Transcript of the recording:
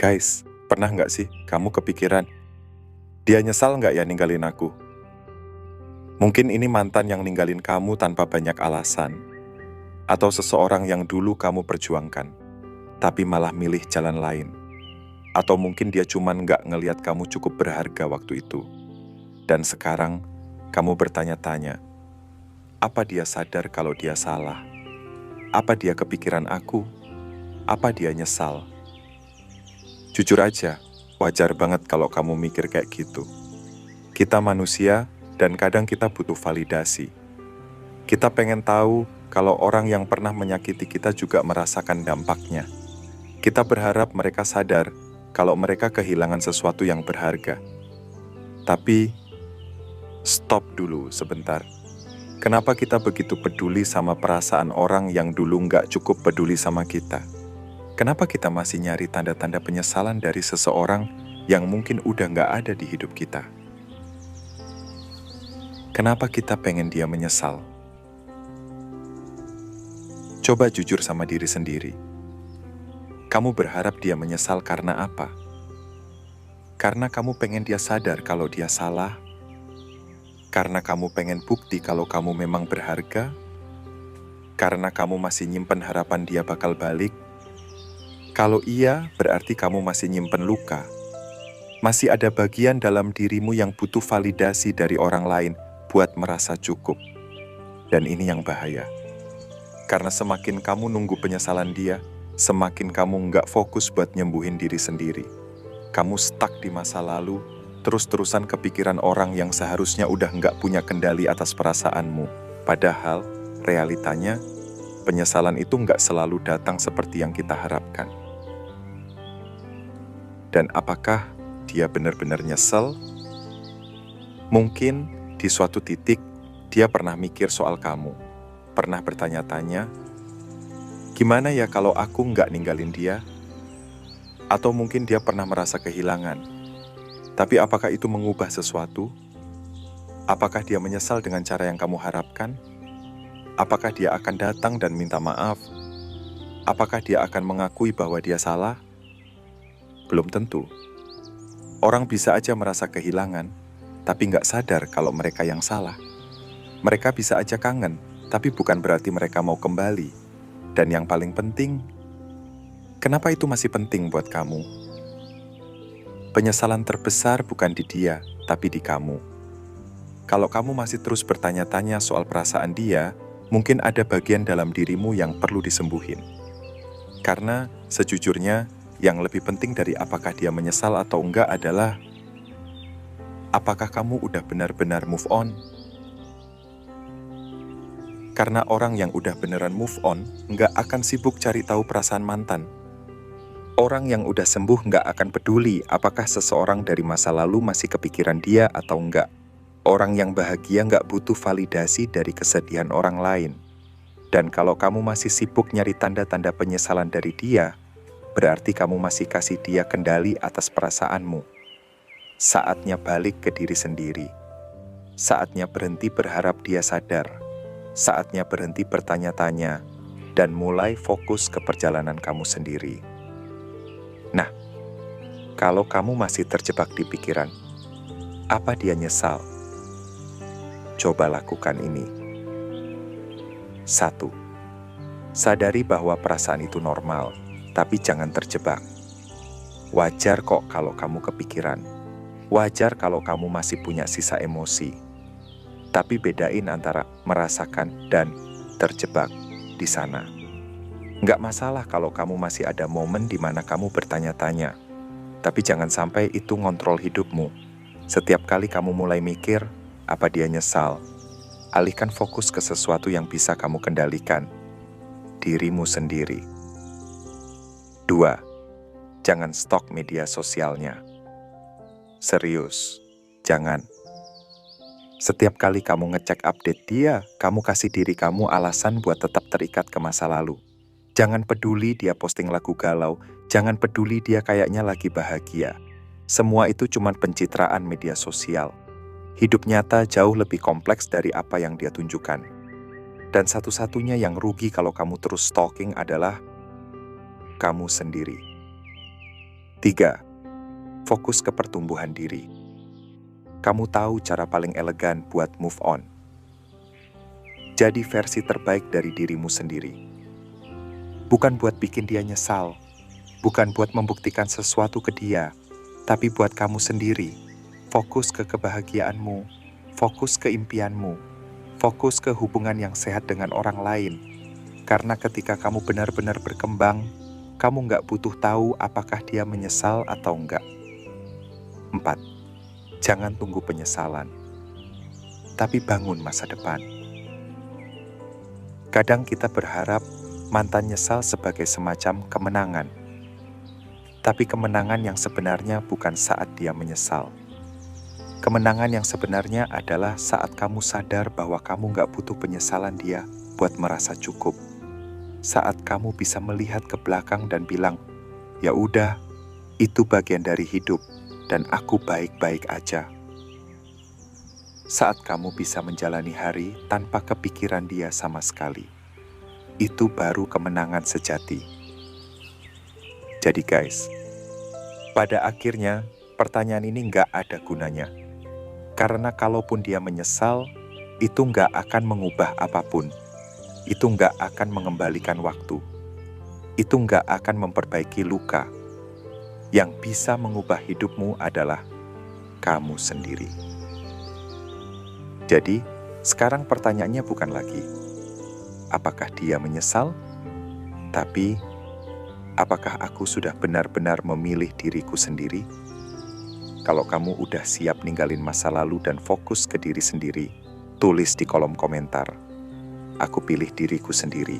Guys, pernah nggak sih kamu kepikiran, dia nyesal nggak ya ninggalin aku? Mungkin ini mantan yang ninggalin kamu tanpa banyak alasan, atau seseorang yang dulu kamu perjuangkan, tapi malah milih jalan lain. Atau mungkin dia cuman nggak ngelihat kamu cukup berharga waktu itu. Dan sekarang, kamu bertanya-tanya, apa dia sadar kalau dia salah? Apa dia kepikiran aku? Apa dia nyesal? Jujur aja, wajar banget kalau kamu mikir kayak gitu. Kita manusia, dan kadang kita butuh validasi. Kita pengen tahu kalau orang yang pernah menyakiti kita juga merasakan dampaknya. Kita berharap mereka sadar kalau mereka kehilangan sesuatu yang berharga. Tapi, stop dulu sebentar. Kenapa kita begitu peduli sama perasaan orang yang dulu nggak cukup peduli sama kita? Kenapa kita masih nyari tanda-tanda penyesalan dari seseorang yang mungkin udah nggak ada di hidup kita? Kenapa kita pengen dia menyesal? Coba jujur sama diri sendiri. Kamu berharap dia menyesal karena apa? Karena kamu pengen dia sadar kalau dia salah? Karena kamu pengen bukti kalau kamu memang berharga? Karena kamu masih nyimpen harapan dia bakal balik? Kalau iya, berarti kamu masih nyimpen luka. Masih ada bagian dalam dirimu yang butuh validasi dari orang lain buat merasa cukup. Dan ini yang bahaya. Karena semakin kamu nunggu penyesalan dia, semakin kamu nggak fokus buat nyembuhin diri sendiri. Kamu stuck di masa lalu, terus-terusan kepikiran orang yang seharusnya udah nggak punya kendali atas perasaanmu. Padahal, realitanya, penyesalan itu nggak selalu datang seperti yang kita harapkan. Dan apakah dia benar-benar nyesel? Mungkin di suatu titik, dia pernah mikir soal kamu. Pernah bertanya-tanya, gimana ya kalau aku nggak ninggalin dia? Atau mungkin dia pernah merasa kehilangan. Tapi apakah itu mengubah sesuatu? Apakah dia menyesal dengan cara yang kamu harapkan? Apakah dia akan datang dan minta maaf? Apakah dia akan mengakui bahwa dia salah? Belum tentu. Orang bisa aja merasa kehilangan, tapi nggak sadar kalau mereka yang salah. Mereka bisa aja kangen, tapi bukan berarti mereka mau kembali. Dan yang paling penting, kenapa itu masih penting buat kamu? Penyesalan terbesar bukan di dia, tapi di kamu. Kalau kamu masih terus bertanya-tanya soal perasaan dia, mungkin ada bagian dalam dirimu yang perlu disembuhin. Karena sejujurnya, yang lebih penting dari apakah dia menyesal atau enggak adalah apakah kamu udah benar-benar move on? Karena orang yang udah beneran move on nggak akan sibuk cari tahu perasaan mantan. Orang yang udah sembuh nggak akan peduli apakah seseorang dari masa lalu masih kepikiran dia atau enggak. Orang yang bahagia nggak butuh validasi dari kesedihan orang lain. Dan kalau kamu masih sibuk nyari tanda-tanda penyesalan dari dia, berarti kamu masih kasih dia kendali atas perasaanmu. Saatnya balik ke diri sendiri. Saatnya berhenti berharap dia sadar. Saatnya berhenti bertanya-tanya. Dan mulai fokus ke perjalanan kamu sendiri. Nah, kalau kamu masih terjebak di pikiran, apa dia nyesal? Coba lakukan ini. 1. Sadari bahwa perasaan itu normal. Tapi jangan terjebak. Wajar kok kalau kamu kepikiran. Wajar kalau kamu masih punya sisa emosi. Tapi bedain antara merasakan dan terjebak di sana. Nggak masalah kalau kamu masih ada momen di mana kamu bertanya-tanya. Tapi jangan sampai itu ngontrol hidupmu. Setiap kali kamu mulai mikir, apa dia nyesal? Alihkan fokus ke sesuatu yang bisa kamu kendalikan. Dirimu sendiri. 2. Jangan stalk media sosialnya. Serius, jangan. Setiap kali kamu ngecek update dia, kamu kasih diri kamu alasan buat tetap terikat ke masa lalu. Jangan peduli dia posting lagu galau, jangan peduli dia kayaknya lagi bahagia. Semua itu cuma pencitraan media sosial. Hidup nyata jauh lebih kompleks dari apa yang dia tunjukkan. Dan satu-satunya yang rugi kalau kamu terus stalking adalah kamu sendiri. 3. Fokus ke pertumbuhan diri. Kamu tahu cara paling elegan buat move on. Jadi versi terbaik dari dirimu sendiri. Bukan buat bikin dia nyesal, bukan buat membuktikan sesuatu ke dia, tapi buat kamu sendiri. Fokus ke kebahagiaanmu, fokus ke impianmu, fokus ke hubungan yang sehat dengan orang lain. Karena ketika kamu benar-benar berkembang, kamu nggak butuh tahu apakah dia menyesal atau enggak. 4. Jangan tunggu penyesalan, tapi bangun masa depan. Kadang kita berharap mantan nyesal sebagai semacam kemenangan. Tapi kemenangan yang sebenarnya bukan saat dia menyesal. Kemenangan yang sebenarnya adalah saat kamu sadar bahwa kamu gak butuh penyesalan dia buat merasa cukup. Saat kamu bisa melihat ke belakang dan bilang, ya udah, itu bagian dari hidup dan aku baik-baik aja. Saat kamu bisa menjalani hari tanpa kepikiran dia sama sekali. Itu baru kemenangan sejati. Jadi guys, pada akhirnya pertanyaan ini nggak ada gunanya. Karena kalaupun dia menyesal, itu nggak akan mengubah apapun. Itu nggak akan mengembalikan waktu. Itu nggak akan memperbaiki luka. Yang bisa mengubah hidupmu adalah kamu sendiri. Jadi, sekarang pertanyaannya bukan lagi apakah dia menyesal, tapi apakah aku sudah benar-benar memilih diriku sendiri? Kalau kamu udah siap ninggalin masa lalu dan fokus ke diri sendiri, tulis di kolom komentar. Aku pilih diriku sendiri.